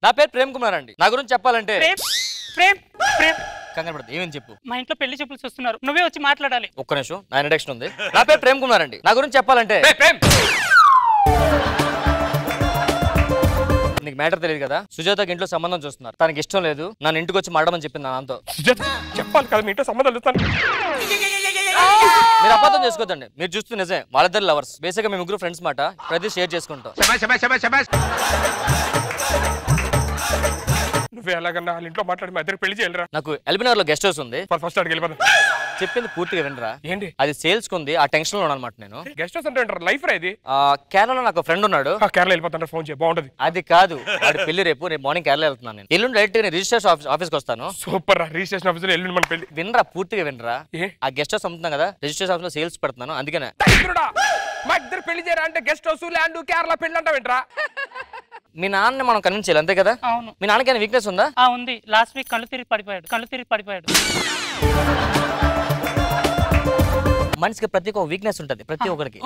నా పేరు ప్రేమ్ కుమార్ అండి. నా గురించి చెప్పాలంటే కంగారు పడదు, ఏమని చెప్పు. మా ఇంట్లో పెళ్లి చూపులు చూస్తున్నారు, నువ్వే వచ్చి మాట్లాడాలి. ఒక్క నిమిషం, నా ఇంట్రడక్షన్ ఉంది. నా పేరు ప్రేమ్ కుమార్ అండి. నా గురించి చెప్పాలంటే నీకు మ్యాటర్ తెలియదు కదా, సుజాతకి ఇంట్లో సంబంధం చూస్తున్నారు. తనకి ఇష్టం లేదు, నన్ను ఇంటికి వచ్చి మాడమని చెప్పింది నాన్నతో. చెప్పాలి కదా, మీ ఇంట్లో సంబంధం చూస్తాను. మీరు అబద్ధం చేసుకోవద్దండి, మీరు చూస్తే నిజమే. వాళ్ళిద్దరు లవర్స్. బేసిక్గా మేము ముగ్గురు ఫ్రెండ్స్ మాట, ప్రతి షేర్ చేసుకుంటాం. నువ్వే ఎలాగన్నా వాళ్ళ ఇంట్లో మాట్లాడి మా ఇద్దరు పెళ్లి చేయాలరా. నాకు ఎల్బినగర్ లో గెస్ట్ హౌస్ ఉంది. ఫస్ట్ అడిగి వెళ్ళిపోదాం. చెప్పింది పూర్తిగా వినరా. ఏంటి అది సేల్స్ కుంది, ఆ టెన్షన్ లో అనమాట. నేను గెస్ట్ హౌస్ అంటే లైఫ్ రా ఇది. కేరళలో నాకు ఫ్రెండ్ ఉన్నాడు. కేరళ వెళ్ళిపోతాను, ఫోన్ చేయి, బాగుంటది. అది కాదు, వాడి పెళ్లి రేపు మార్నింగ్ కేరళ వెళ్తున్నాను. నేను ఎల్లుండి డైరెక్ట్ గా రిజిస్ట్రేషన్ ఆఫీస్కి వస్తాను. సూపర్ రా, రిజిస్ట్రేషన్ ఆఫీస్ లో ఎల్లుండి మన పెళ్లి. వినరా, పూర్తిగా వినరా. ఆ గెస్ట్ హౌస్ అమ్ముతున్నాం కదా, రిజిస్ట్రేషన్ ఆఫీస్ లో సేల్స్ పెడుతున్నాను, అందుకనే. మా ఇద్దరు పెళ్లి చేయరా అంటే గెస్ట్ హౌస్ ల్యాండ్ కేరళ పెళ్లి అంటా వింటరా. మీ నాన్న మనం కన్విన్స్ చేయాలి, అంతే కదా. అవును. మీ నాన్నకి వీక్నెస్ ఉందా? ఉంది. లాస్ట్ వీక్ కళ్ళు తిరిగి పడిపోయాడు. మనిషికి ప్రతి ఒక్క వీక్నెస్ ఉంటది, ప్రతి ఒక్కరికి.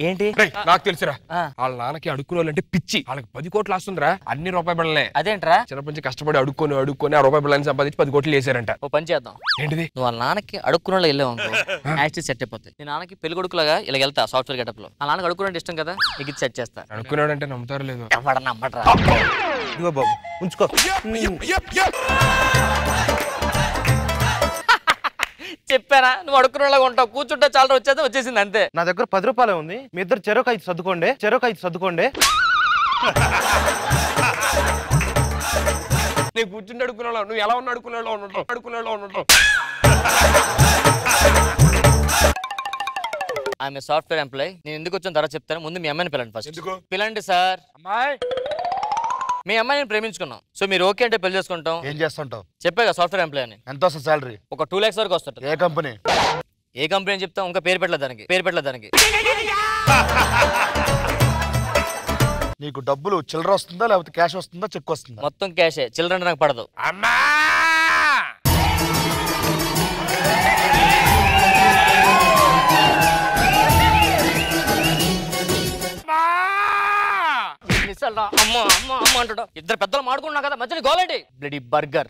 ఏంటి నాకు తెలుసురా, వాళ్ళ నాన్నకి అడుక్కునే వాళ్ళంటే పిచ్చి. వాళ్ళకి 10 కోట్లు ఆస్తుందిరా, అన్ని రూపాయి బిళ్ళలే. అదేంట్రా, చిన్నప్పటి నుంచి కష్టపడి అడుక్కొని ఆ రూపాయి బిళ్ళని సంపాదించి 10 కోట్లు వేసారంట. ఓ పని చేద్దాం. ఏంటిది? నువ్వు వాళ్ళ నాన్నకి అడుక్కునే వెళ్ళావు అనుకో, యాక్చువల్ సెట్ అయిపోతాయి. నీ నాన్నకి పెళ్లి కొడుకులాగా ఇలా వెళ్తా సాఫ్ట్వేర్ గెటప్ లో. ఆ నాన్నకి అడుక్కునే ఇష్టం కదా, నీకు ఇది సెట్ చేస్తా. అడుక్కున్నాడు అంటే నమ్ముతారు లేదు. నమ్మట్రా బాబు, ఉంచుకో. చెప్పానా, నువ్వు అడుక్కునేలాగా ఉంటావు. కూర్చుంటే చాలా వచ్చేసింది, అంతే. నా దగ్గర 10 రూపాయలే ఉంది, మీ ఇద్దరు చెరొక 5 సర్దుకోండి. నేను కూర్చుంటే అడుక్కునేలా, నువ్వు ఎలా ఉన్నా అడుక్కునేలా ఉండటం. ఆమె సాఫ్ట్వేర్ ఎంప్లాయ్. నేను ఎందుకు వచ్చిన తర్వాత చెప్తాను, ముందు మీ అమ్మాయిని పిల్లండి. First పిల్లండి sir. అమ్మాయి, మీ అమ్మాయి నేను ప్రేమించుకున్నాం. సో మీరు ఓకే అంటే పెళ్లి చేసుకుంటాం. ఏం చేస్తుంటావు? చెప్పాగా సాఫ్ట్వేర్ ఎంప్లాయ్ అని. ఎంత వస్తుంది సాలరీ? ఒక 2 lakhs వరకు వస్తుంది. ఏ కంపెనీ? ఏ కంపెనీ అని చెప్తాం, ఇంకా పేరు పెట్టలేదు దానికి. నీకు డబ్బులు చిల్లర వస్తుందా లేకపోతే క్యాష్ వస్తుందా, చెక్ వస్తుందా? మొత్తం క్యాషే, చిల్లర నాకు పడదు. అమ్మా అమ్మ అంటాడు. ఇద్దరు పెద్దలు మాడుకున్నా కదా, మధ్యలో గోలండి. Bloody burger.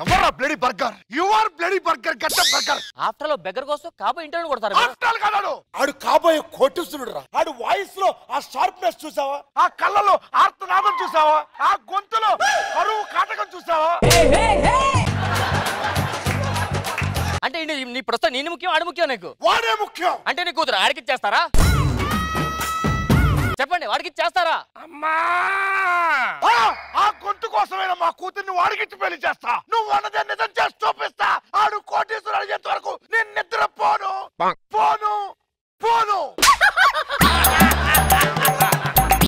ఎవరా bloody burger? You are bloody burger, గట్ట బర్గర్. ఆఫ్టర్ ఆల్ బెగ్గర్ కోసం కాబోయే ఇంటర్వ్యూ కొడతారు. ఆడు కాబోయే కోటీశ్వరుడు రా. ఆడు వాయిస్ లో ఆ షార్ప్నెస్ చూసావా? ఆ కళ్ళలో ఆర్తనాదం చూసావా? ఆ గొంతులో కరువు కాటకం చూసావా? అంటే నీ ప్రస్తుతం నేను ముఖ్యం, ఆడు ముఖ్యం నీకు? వాడే ముఖ్యం. అంటే నీ కూతురు ఆడికి ఇచ్చేస్తారా? చెప్పండి, వాడికి ఇచ్చేస్తారా? అమ్మా, ఆ గొంతు కోసమైనా మా కూతుర్ని వాడికిచ్చి పెళ్లి చేస్తా. నువ్వు అన్నదే నిజం చేసి చూపిస్తా. ఆడు కోటీశ్వరుడు అడిగేంత వరకు నేను నిద్ర పోను.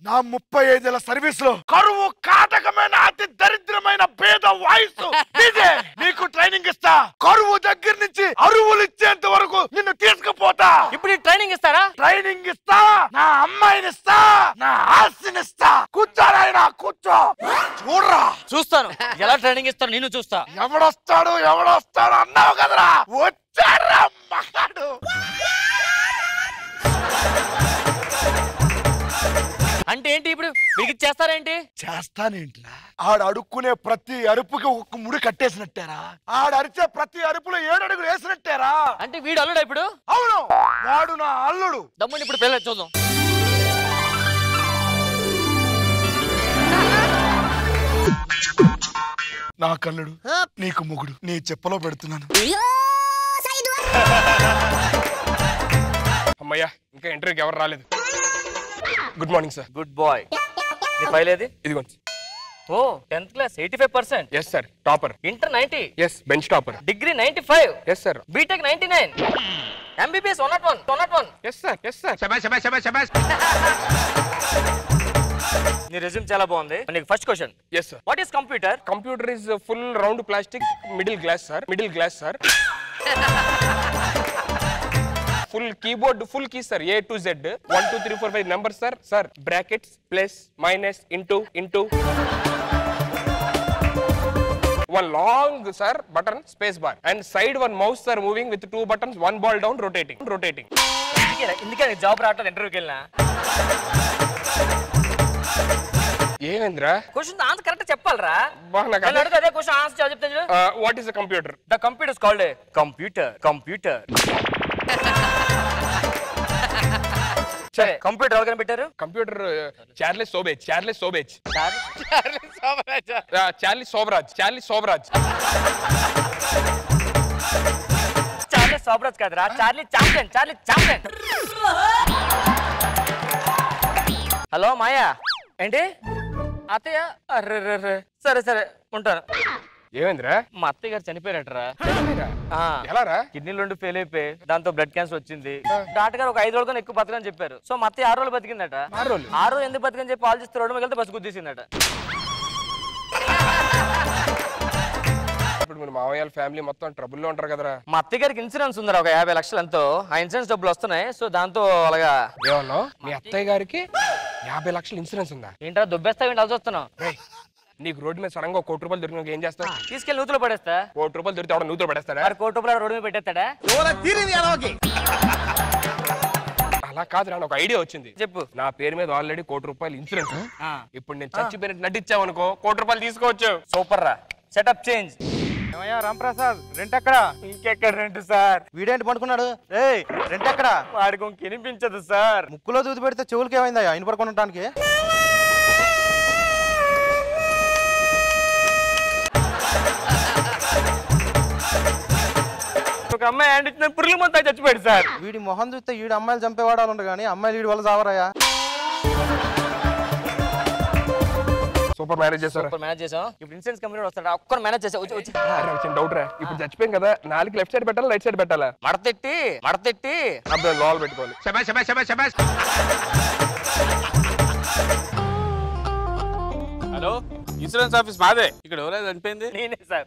నా 35 ఏళ్ల సర్వీస్ లో కరువు కాటకమైన అతి దరిద్రమైన పేద వాయిస్ ఇదే. నీకు ట్రైనింగ్ ఇస్తా. కరువు దగ్గర నుంచి అరువులు ఇచ్చేంత వరకు నిన్ను తీసుకుపోతా. ఇప్పుడు ట్రైనింగ్ ఇస్తారా? ట్రైనింగ్ ఇస్తా, నా అమ్మాయిని ఇస్తా, నా ఆస్తినిస్తా. కూర్చోరాయనా, కూర్చో. చూడరా, చూస్తాను ఎలా ట్రైనింగ్ ఇస్తాను, నేను చూస్తా. ఎవడొస్తాడు అన్నావు కదరా, వచ్చారా మగాడు. అంటే ఏంటి, ఇప్పుడు మీకు చేస్తారేంటి? చేస్తానేంట్రా? ఆడు అడుక్కునే ప్రతి అరుపుకి ఒక ముడి కట్టేసినట్టేరా. ఆడు అరిచే ప్రతి అరుపులో 7 అడుగులు వేసినట్టేరా. అంటే వీడు అల్లుడా ఇప్పుడు? అవును, వాడు నా అల్లుడు. దమ్ముని ఇప్పుడు పెళ్ళి చూద్దాం. నా కల్లుడు, నీకు మొగుడు, నీ చెప్పలో పెడుతున్నాను. అమ్మయ్యా, ఇంకా ఇంటర్వ్యూకి ఎవరు రాలేదు. Good morning sir. Good boy. నీ ఫైల్ ఏది? ఇదిగోండి. ఓ 10th class 85%. Yes sir, topper. Inter 90. Yes, bench topper. Degree 95. Yes sir. BTech 99. MBBS 101. Yes sir. శబాష్. నీ రెజ్యూమ్ చాలా బాగుంది. నీకు first question. Yes sir. What is computer? Computer is full round plastic, middle glass sir. Full keyboard, full key sir, A to Z, 1 2 3 4 5 numbers sir, brackets, plus, minus, into, one long sir button, space bar, and side one mouse sir moving with 2 buttons, 1 ball down, rotating. ఇందుకే job రావట్లేదు ఇంటర్వ్యూకి వెళ్ళినా. ఏమేంద్రా question answer correct చెప్పాలరా అదే question answer చెప్తాను. What is the computer? The computer is called computer. సరే computer ఎవరు కనిపెట్టారు? కంప్యూటర్ చార్లెస్ సోబేజ్. చార్లెస్ సోబరాజ్ కాదురా, చార్లీ చాంప్లిన్. హలో మాయా, ఏంటి అత్తయ్య? అర్రే సరే ఉంటాను. ఏమైందిరా? మా అత్తయ్య గారు చనిపోయారటరా. ఎలారా? కిడ్నీలు 2 ఫెయిల్ అయిపోయి దాంతో బ్లడ్ క్యాన్సర్ వచ్చింది. డాక్టర్ గారు ఒక 5 రోజులు ఎక్కువ బతకని చెప్పారు. సో మా అత్తయ్య 6 రోజులు బతికిందట. 6 రోజులు ఎందుకు బతికని చెప్పి ఆలోచిస్తే రోడ్డు మీద వెళ్తే బస్సు గుద్దేసిందట. ఇప్పుడు మన మామయ్య ఫ్యామిలీ మొత్తం ట్రబుల్లో ఉంటారు కదరా. మా అత్తయ్య గారికి ఇన్సూరెన్స్ ఉందరా, ఒక 50 లక్షలు ఎంతో. ఆ ఇన్సూరెన్స్ డబ్బులు వస్తున్నాయి. సో దాంతో అలాగా. ఏమన్నా మీ అత్తయ్య గారికి 50 లక్షలు ఇన్సూరెన్స్ ఉందా? ఏంటో దుబ్బేస్తావు, ఏంటి అలసొస్తున్నావు? నీకు రోడ్డు మీద సడన్ గా 1 కోటి రూపాయలు దొరికిన ఏం చేస్తా? తీసుకెళ్ళి నూతులో పడేస్తా. 1 కోటి రూపాయలు దొరికితే ఆవిడ నూతులో పడేస్తాడా? 1 కోటి రూపాయలు రోడ్డు మీద పెట్టేస్తాడా? అలా కాదు, నాకు ఒక ఐడియా వచ్చింది. చెప్పు. నా పేరు మీద ఆల్రెడీ 1 కోటి రూపాయలు ఇన్సూరెన్స్. ఇప్పుడు నేను చచ్చిపోయినట్టు నటించావు అనుకో, 1 కోటి రూపాయలు తీసుకోవచ్చు. సూపర్ రా, సెటప్ చేంజ్. రాంప్రసాద్ రెంట్ ఎక్కడ? ఇంకెక్కడ రెంట్ సార్? వీడేంటి పడుకున్నాడు? ఏయ్ రెంట్ ఎక్కడ? వాడికి వినిపించదు సార్. ముక్కులో దూది పెడితే చెవులకి ఏమైందయ్యా ఇన్ని పడుకుంటానికి? ఒక అమ్మాయి హ్యాండ్ ఇచ్చిన పురుగుల మొత్తం చచ్చిపోయాడు సార్. వీడి మొహం చూస్తే వీడి అమ్మాయిలు చంపేవాడాలు ఉండరు కానీ అమ్మాయిలు వీడి వల్ల చావరాయా? సూపర్ మేనేజ్ చేశారు. సూపర్ మేనేజ్ చేసాం. ఇప్పుడు ఇన్సూరెన్స్ కంపెనీ వస్తాడు, ఒక్కరు మేనేజ్ చేసా. డౌట్ రా, ఇప్పుడు చచ్చిపోయాం కదా, 4 లెఫ్ట్ సైడ్ పెట్టాలా రైట్ సైడ్ పెట్టాలా? మడతెట్టి అబ్బాయి లోపల పెట్టుకోవాలి. హలో, ఇన్సూరెన్స్ ఆఫీస్ మాదే. ఇక్కడ ఎవరైనా చనిపోయింది? నేనే సార్.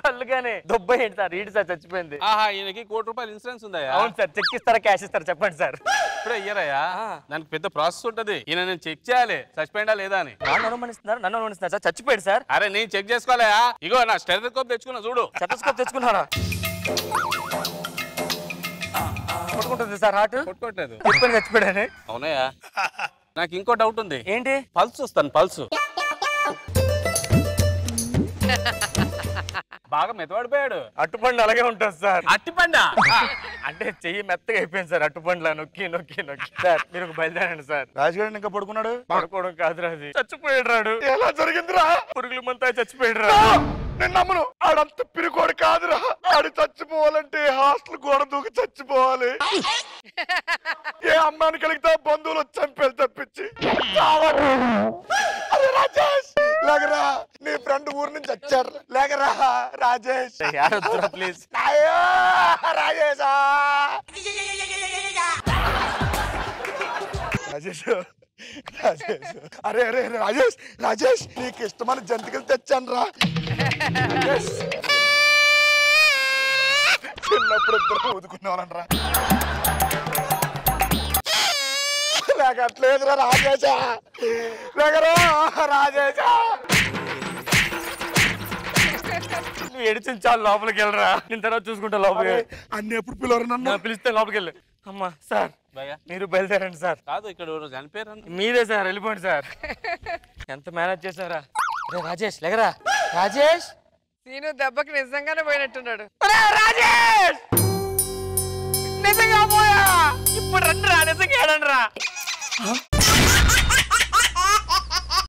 కళ్ళుగానే దొబ్బ ఏంటి సార్? ఈడు సార్ చచ్చిపోయింది. ఈయనకి 1 కోటి రూపాయలు ఇన్సూరెన్స్ ఉందా? అవును సార్. చెక్ ఇస్తారా క్యాష్ ఇస్తారా చెప్పండి సార్. ఇప్పుడే ఇయ్యరయ్యా, దానికి పెద్ద ప్రాసెస్ ఉంటది. ఈయన నేను చెక్ చేయాలి చచ్చిపోయిందా లేదా అని. నన్ను అనుమానిస్తున్నారు సార్. చచ్చిపోయాడు సార్. అరే నేను చెక్ చేసుకోవాలయా? ఇగో నా స్టెథోస్కోప్ తెచ్చుకున్నా చూడు. స్టెథోస్కోప్ తెచ్చుకున్నారా? కొట్టుకుంటుంది సార్ హార్ట్. కొట్టుకోవట్లేదు. చెప్పండి చచ్చిపోయాడని. అవునయ్యా, నాకు ఇంకో డౌట్ ఉంది. ఏంటి? పల్స్ వస్తాను. పల్స్ బాగా మెత్తబడిపోయాడు. అట్టుపండు అలాగే ఉంటుంది సార్. అట్టిపండా? అంటే చెయ్యి మెత్తగా అయిపోయింది సార్. అట్టుపండులా నొక్కి సార్. మీరు బయలుదేరండి సార్. రాజుగారు ఇంకా పడుకున్నాడు. పడుకోవడం కాదురా, అది చచ్చిపోయాడు రాడు. ఎలా జరిగిందిరా? పురుగుల మంతా చచ్చిపోయాడు రా. నేను నమ్మను. ఆడంత పిరికోడు కాదురా. ఆడు చచ్చిపోవాలంటే హాస్టల్ గోడ దూకి చచ్చిపోవాలి. ఏ అమ్మాయిని కలిగితే బంధువులు చంపేది తప్పించి. అరే రాజేష్ లేకరా, నీ ఫ్రెండ్ ఊరు నుంచి వచ్చారు. లేకరా రాజేష్. ప్లీజ్ రాజేష్ రాజేష్ అరే అరే రాజేష్ నీకు ఇష్టమైన జంతికలు తెచ్చాను రా. చిన్నప్పుడు ఇద్దరు ఊదుకునేవాళ్ళరా. లేకట్లేదురా రాజేషా. లేకరా రాజేషా. నువ్వు ఎడిచిన చాలు, లోపలికి వెళ్ళరా. నేను తర్వాత చూసుకుంటా. లోపలికి అన్ని ఎప్పుడు పిలవరు నన్ను? పిలిస్తే లోపలికి వెళ్ళి. అమ్మా సార్ మీరు బయలుదేరండి సార్. కాదు, ఇక్కడ చనిపోయారు. మీదే సార్, వెళ్ళిపోండి సార్. ఎంత మేనేజ్ చేసారా? రాజేష్ లేకరా. రాజేష్ నేను దెబ్బకి నిజంగానే పోయినట్టున్నాడు. రాజేష్ నిజంగా పోయా. ఇప్పుడు రండి రా, నిజంగా రా.